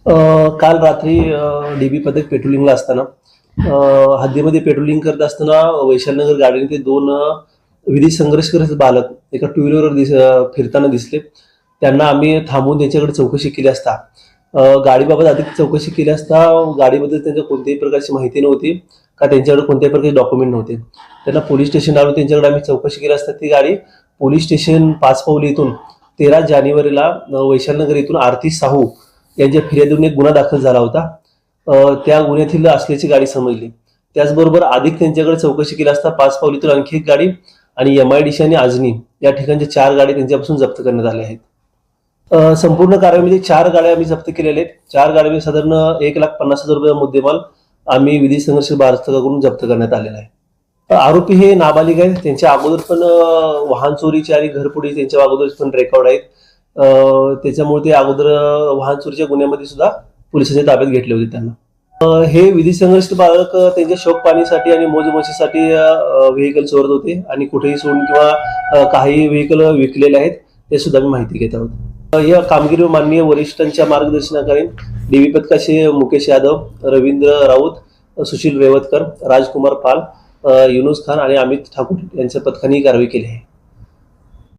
काल रात्री डीबी पथक पेट्रोलिंगला असताना हद्दीमध्ये पेट्रोलिंग करत असताना वैशालनगर गाडीने ते दोन विधी संघर्ष करत बालक एका टू व्हीलरवर फिरताना दिसले. त्यांना आम्ही थांबून त्यांच्याकडे चौकशी केली असता गाडीबाबत अधिक चौकशी केली असता गाडीबद्दल त्यांच्या कोणत्याही प्रकारची माहिती नव्हती का त्यांच्याकडे कोणत्याही प्रकारचे डॉक्युमेंट नव्हते. त्यांना पोलीस स्टेशन आलो, त्यांच्याकडे आम्ही चौकशी केली असता ती गाडी पोलीस स्टेशन 5 पावली इथून 13 जानेवारीला वैशालनगर इथून आरती साहू यांच्या फिर्यादीवरून एक गुन्हा दाखल झाला होता. त्या गुन्ह्यातील असल्याची गाडी समजली. त्याचबरोबर अधिक त्यांच्याकडे चौकशी केली असता 5 पावलीतून आणखी एक गाडी आणि MIDC आणि आजनी या ठिकाणच्या 4 गाडी त्यांच्यापासून जप्त करण्यात आल्या आहेत. संपूर्ण कारवाईमध्ये 4 गाड्या आम्ही जप्त केलेल्या आहेत. 4 गाड्यांमध्ये साधारण 1,50,000 रुपये मुद्देमाल आम्ही विधी संघर्ष पथकाकडून जप्त करण्यात आलेला आहे. आरोपी हे नाबालिग आहेत. त्यांच्या अगोदर पण वाहन चोरीचे आणि घरफोडी त्यांच्या अगोदर पण रेकॉर्ड आहेत. त्याच्यामुळे ते अगोदर वाहन चोरीच्या गुन्ह्यामध्ये सुद्धा पोलिसांच्या ताब्यात घेतले होते त्यांना. हे विधी संघर्ष बालक त्यांच्या शौक पाणीसाठी आणि मोजमशीसाठी व्हेकल चोरत होते आणि कुठेही सोडून किंवा काही व्हेकल विकलेले आहेत ते सुद्धा मी माहिती घेत आहोत. या कामगिरीवर माननीय वरिष्ठांच्या मार्गदर्शनाखाली डीबी पथकाचे मुकेश यादव, रवींद्र राऊत, सुशील रेवतकर, राजकुमार पाल, युनुस खान आणि अमित ठाकूर यांच्या पथकाने कारवाई केली आहे.